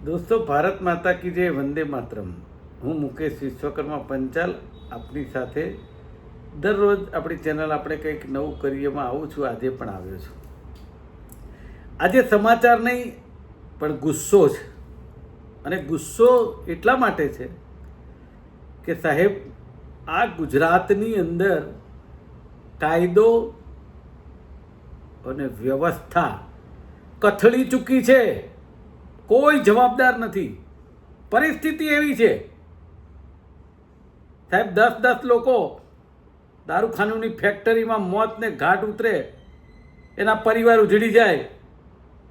दोस्तों, भारत माता की जय, वंदे मातरम। હું મુકેશ વિશ્વકર્મા પંચાલ આપની સાથે દરરોજ આપણી ચેનલ આપણે કંઈક નવું કરીએમાં આવું છું. આજે પણ આવ્યો છું. આજે સમાચાર નહીં પણ ગુસ્સો છે. અને ગુસ્સો એટલા માટે છે કે સાહેબ, આ ગુજરાતની અંદર કાયદો અને વ્યવસ્થા કથળી ચૂકી છે. કોઈ જવાબદાર નથી. પરિસ્થિતિ એવી છે સાહેબ, 10 લોકો દારૂખાનુની ફેક્ટરીમાં મોતને ઘાટ ઉતરે, એના પરિવાર ઉજળી જાય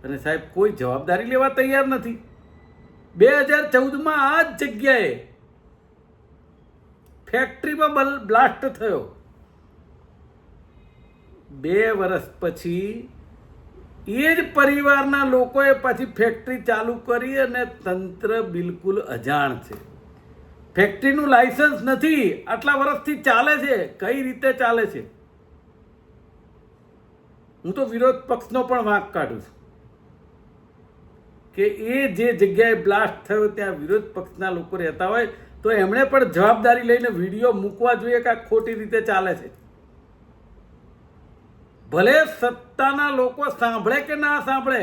અને સાહેબ કોઈ જવાબદારી લેવા તૈયાર નથી. 2014માં આ જ જગ્યાએ ફેક્ટરીમાં બ્લાસ્ટ થયો. 2 વર્ષ પછી એ જ પરિવારના લોકોએ પાછી ફેક્ટરી ચાલુ કરી અને તંત્ર બિલકુલ અજાણ છે. ફેક્ટરીનું લાયસન્સ નથી, આટલા વર્ષથી ચાલે છે. કઈ રીતે ચાલે છે? હું તો વિરોધ પક્ષનો પણ વાંક કાઢું છું કે એ જે જગ્યાએ બ્લાસ્ટ થયો ત્યાં વિરોધ પક્ષના લોકો રહેતા હોય તો એમણે પણ જવાબદારી લઈને વિડીયો મૂકવા જોઈએ કે આ ખોટી રીતે ચાલે છે. ભલે સત્તાના લોકો સાંભળે કે ના સાંભળે,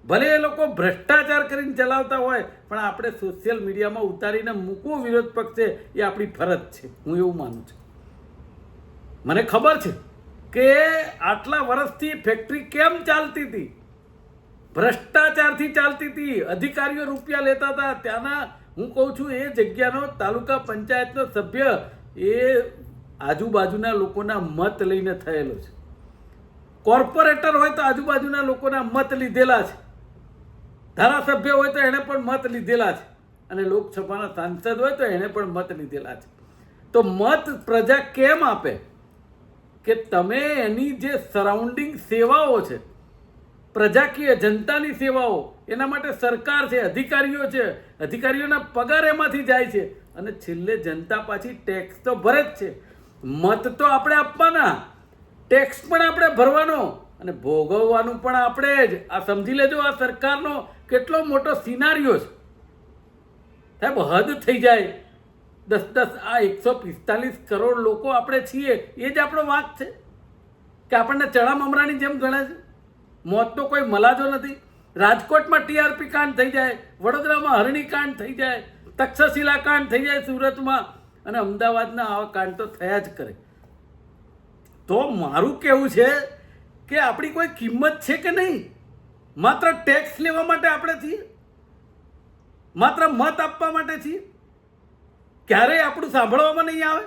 ભલે એ લોકો ભ્રષ્ટાચાર કરીને ચલાવતા હોય, પણ આપણે સોશિયલ મીડિયામાં ઉતારીને મૂકવું વિરોધ પક્ષે એ આપણી ફરજ છે. હું એવું માનું છું. મને ખબર છે કે આટલા વર્ષથી ફેક્ટરી કેમ ચાલતી હતી. ભ્રષ્ટાચારથી ચાલતી હતી. અધિકારીઓ રૂપિયા લેતા હતા. ત્યાંના હું કહું છું એ જગ્યાનો તાલુકા પંચાયતનો સભ્ય એ આજુબાજુના લોકોના મત લઈને થયેલો છે. કોર્પોરેટર હોય તો આજુબાજુના લોકોના મત લીધેલા છે. ધારાસભ્ય હોય તો એણે પણ મત લીધેલા છે. અને લોકસભાના સાંસદ હોય તો એણે પણ મત લીધેલા છે. તો મત પ્રજા કેમ આપે કે તમે એની જે સરાઉન્ડિંગ સેવાઓ છે, પ્રજાકીય જનતાની સેવાઓ, એના માટે સરકાર છે, અધિકારીઓ છે, અધિકારીઓના પગાર એમાંથી જાય છે અને છેલ્લે જનતા પાછી ટેક્સ તો ભરે જ છે. મત તો આપણે આપવાના, ટેક્સ પણ આપણે ભરવાનો અને ભોગવવાનું પણ આપણે જ. આ સમજી લેજો, આ સરકારનો કેટલો મોટો સિનારીઓ છે સાહેબ. હદ થઈ જાય. 10 આ 145 કરોડ લોકો આપણે છીએ, એ જ આપણો વાંક છે કે આપણને ચણા મમરાની જેમ ગણે છે? મોતનો કોઈ મલાજો નથી. રાજકોટમાં ટીઆરપી કાંડ થઈ જાય, વડોદરામાં હરણી કાંડ થઈ જાય, તક્ષશિલા કાંડ થઈ જાય સુરતમાં, અને અમદાવાદના આવા કાંડ તો થયા જ કરે. તો મારું કહેવું છે કે આપણી કોઈ કિંમત છે કે નહીં? માત્ર ટેક્સ લેવા માટે આપણે છીએ? માત્ર મત આપવા માટે છીએ? ક્યારેય આપણું સાંભળવામાં નહીં આવે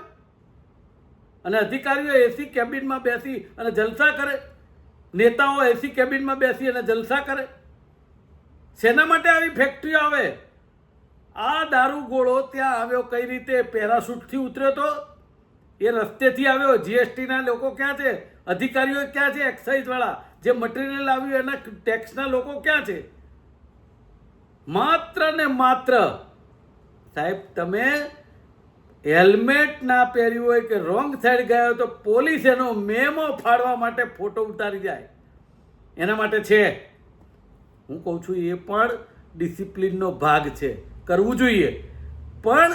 અને અધિકારીઓ એસી કેબિનમાં બેસી અને જલસા કરે, નેતાઓ એસી કેબિનમાં બેસી અને જલસા કરે. શેના માટે આવી ફેક્ટરીઓ આવે? આ દારૂ ગોળો ત્યાં આવ્યો કઈ રીતે? પેરાશૂટથી ઉતર્યો તો એ રસ્તેથી આવ્યો. જીએસટીના લોકો ક્યાં છે? અધિકારીઓ ક્યાં છે? એક્સાઇઝ વાળા જે મટીરિયલ આવ્યું એના ટેક્સના લોકો ક્યાં છે? માત્ર ને માત્ર સાહેબ, તમે હેલ્મેટ ના પહેર્યું હોય કે રોંગ સાઈડ ગયા હોય તો પોલીસ એનો મેમો ફાડવા માટે ફોટો ઉતારી જાય. એના માટે છે. હું કહું છું એ પણ ડિસિપ્લિનનો ભાગ છે, કરવું જોઈએ. પણ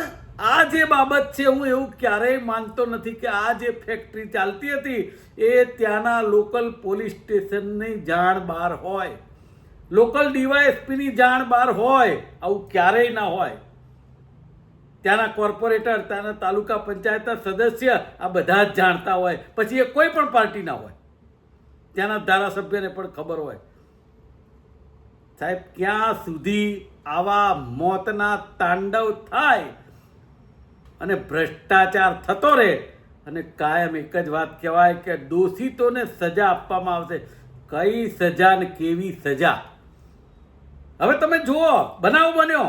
આ જે બાબત છે, હું એવું ક્યારેય માનતો નથી કે આ જે ફેક્ટરી ચાલતી હતી એ ત્યાંના લોકલ પોલીસ સ્ટેશનની જાણ બહાર હોય, લોકલ ડીવાયએસપીની જાણ બહાર હોય. આવું ક્યારેય ના હોય. ત્યાંના કોર્પોરેટર, ત્યાંના તાલુકા પંચાયતના સદસ્ય આ બધા જ જાણતા હોય. પછી એ કોઈ પણ પાર્ટીના હોય. ત્યાંના ધારાસભ્યને પણ ખબર હોય. સાહેબ, ક્યાં સુધી આવા મોતના તાંડવ થાય અને ભ્રષ્ટાચાર થતો રહે અને કાયમ એક જ વાત કહેવાય કે દોષિતોને સજા આપવામાં આવશે. કઈ સજા ને કેવી સજા? હવે તમે જુઓ, બનાવ બન્યો,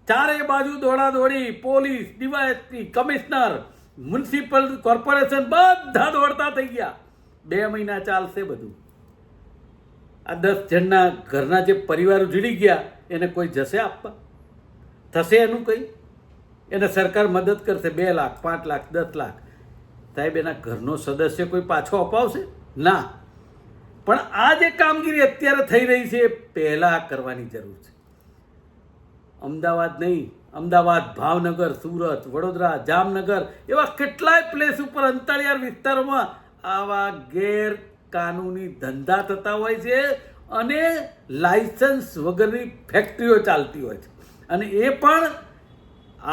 ચારે બાજુ દોડાદોડી, police, DYSP, commissioner, municipal corporation બધા દોડતા થઈ ગયા. 2 મહિના ચાલશે બધું. આ 10 જણના ઘરના જે પરિવાર ઉજળી ગયા એને કોઈ જશે આપવા? થશે એનું કંઈ? એને સરકાર મદદ કરશે. 2 લાખ, 5 લાખ, 10 લાખ. સાહેબ, એના ઘરનો સદસ્ય કોઈ પાછો અપાવશે? ના. પણ આ જે કામગીરી અત્યારે થઈ રહી છે એ પહેલાં કરવાની જરૂર છે. અમદાવાદ નહીં, અમદાવાદ, ભાવનગર, સુરત, વડોદરા, જામનગર એવા કેટલાય પ્લેસ ઉપર અંતરિયાળ વિસ્તારોમાં આવા ગેરકાનૂની ધંધા થતા હોય છે અને લાયસન્સ વગરની ફેક્ટરીઓ ચાલતી હોય છે, અને એ પણ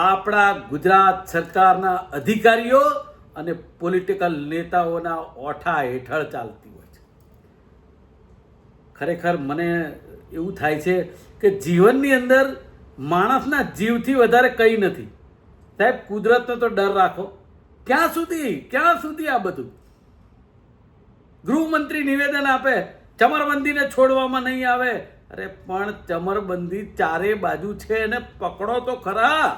આપણા ગુજરાત સરકારના અધિકારીઓ અને પોલિટિકલ નેતાઓના ઓઠા હેઠળ ચાલતી હોય છે. ખરેખર મને એવું થાય છે કે જીવનની અંદર માણસના જીવથી વધારે કંઈ નથી. સાહેબ, કુદરતનો તો ડર રાખો. ક્યાં સુધી આ બધું? ગૃહમંત્રી નિવેદન આપે ચમરબંધીને છોડવામાં નહીં આવે. અરે પણ ચમરબંધી ચારે બાજુ છે, એને પકડો તો ખરા.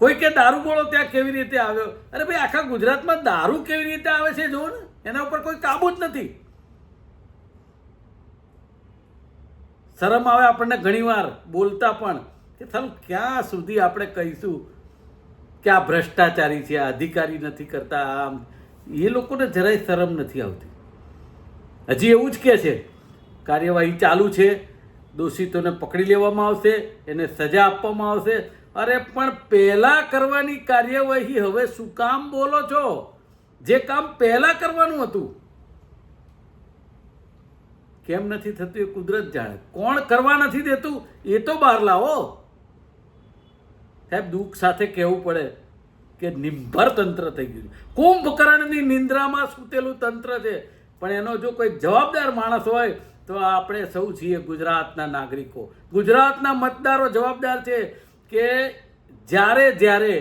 કોઈ કે દારૂગોળો ત્યાં કેવી રીતે આવ્યો? અરે ભાઈ, આખા ગુજરાતમાં દારૂ કેવી રીતે આવે છે જો ને, એના ઉપર કોઈ કાબુ જ નથી. શરમ આવે આપણને ઘણીવાર બોલતા પણ કે ચાલ ક્યાં સુધી આપણે કહીશું કે આ ભ્રષ્ટાચારી છે, આ અધિકારી નથી કરતા, આમ. એ લોકોને જરાય શરમ નથી આવતી. હજી એવું જ કહે છે કાર્યવાહી ચાલુ છે, દોષિતોને પકડી લેવામાં આવશે, એને સજા આપવામાં આવશે. અરે પણ પહેલા કરવાની કાર્યવાહી હવે શું કામ બોલો છો? જે કામ પહેલા કરવાનું હતું કેમ નથી થતું એ કુદરત જાણે. કોણ કરવા નથી દેતું એ તો બહાર લાવો. સાહેબ, દુઃખ સાથે કહેવું પડે કે નિર્ભર તંત્ર થઈ ગયું. કુંભકર્ણની નિંદ્રામાં સૂતેલું તંત્ર છે, પણ એનો જો કોઈ જવાબદાર માણસ હોય તો આપણે સૌ છીએ ગુજરાતના નાગરિકો, ગુજરાતના મતદારો જવાબદાર છે કે જ્યારે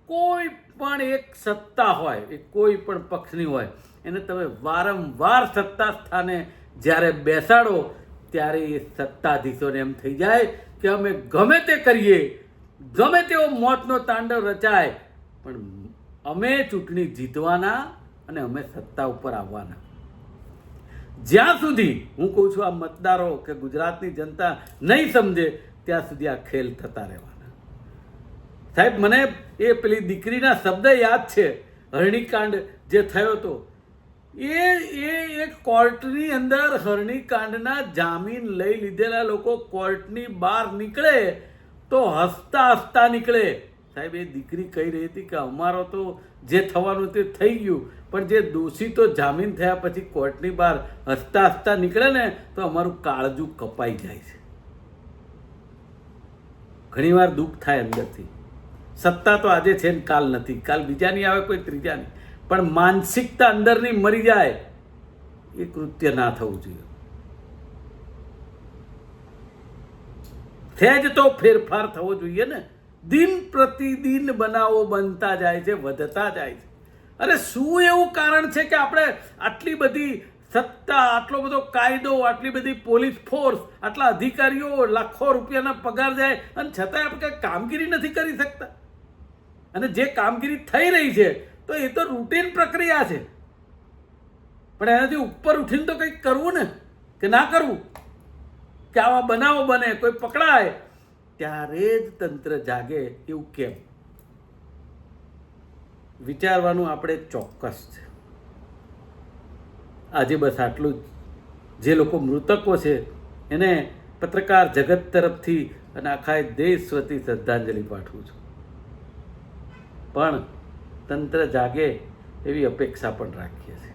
કોઈ પણ એક સત્તા હોય, એ કોઈ પણ પક્ષની હોય, એને તમે વારંવાર સત્તા સ્થાને જ્યારે બેસાડો ત્યારે એ સત્તાધીશોને એમ થઈ જાય કે અમે ગમે તે કરીએ, ગમે તેવો મોતનો તાંડવ રચાય, પણ અમે ચૂંટણી જીતવાના અને અમે સત્તા ઉપર આવવાના. જ્યાં સુધી હું કહું છું આ મતદારો કે ગુજરાતની જનતા નહીં સમજે ત્યાં સુધી આ ખેલ થતા રહેવાના. સાહેબ, મને એ પેલી દીકરીના શબ્દ યાદ છે, હરણીકાંડ જે થયો હતો એ કોર્ટની અંદર હરણીકાંડના જામીન લઈ લીધેલા લોકો કોર્ટની બહાર નીકળે તો હસતા હસતા નીકળે. સાહેબ, એ દીકરી કહી રહી હતી કે અમારો તો જે થવાનું તે થઈ ગયું, પણ જે દોષિતો જામીન થયા પછી કોર્ટની બહાર હસતા હસતા નીકળે ને તો અમારું કાળજું કપાઈ જાય છે. ઘણીવાર દુઃખ થાય અંદરથી. સત્તા તો આજે છે ને કાલ નથી, કાલ બીજાની આવે, કોઈ ત્રીજાની, પણ માનસિકતા અંદરની મરી જાય એ કૃત્ય ના થવું જોઈએ. સહેજ તો ફેરફાર થવો જોઈએ ને. દિન પ્રતિદિન બનાવો બનતા જાય છે, વધતા જાય છે. અરે શું એવું કારણ છે કે આપણે આટલી બધી સત્તા, આટલો બધો કાયદો, આટલી બધી પોલીસ ફોર્સ, આટલા અધિકારીઓ, લાખો રૂપિયાના પગાર જાય અને છતાંય આપણે કંઈ કામગીરી નથી કરી શકતા? અને જે કામગીરી થઈ રહી છે તો એ તો રૂટીન પ્રક્રિયા છે, પણ એનાથી ઉપર ઉઠીને તો કંઈક કરવું ને, કે ના કરવું? કે આવા બનાવો બને, કોઈ પકડાય ત્યારે જ તંત્ર જાગે, એવું કેમ? વિચારવાનું આપણે ચોક્કસ છે. આજે બસ આટલું જ. જે લોકો મૃતકો છે એને પત્રકાર જગત તરફથી અને આખા દેશ વતી શ્રદ્ધાંજલિ પાઠવું છું, પણ તંત્ર જાગે એવી અપેક્ષા પણ રાખીએ છીએ.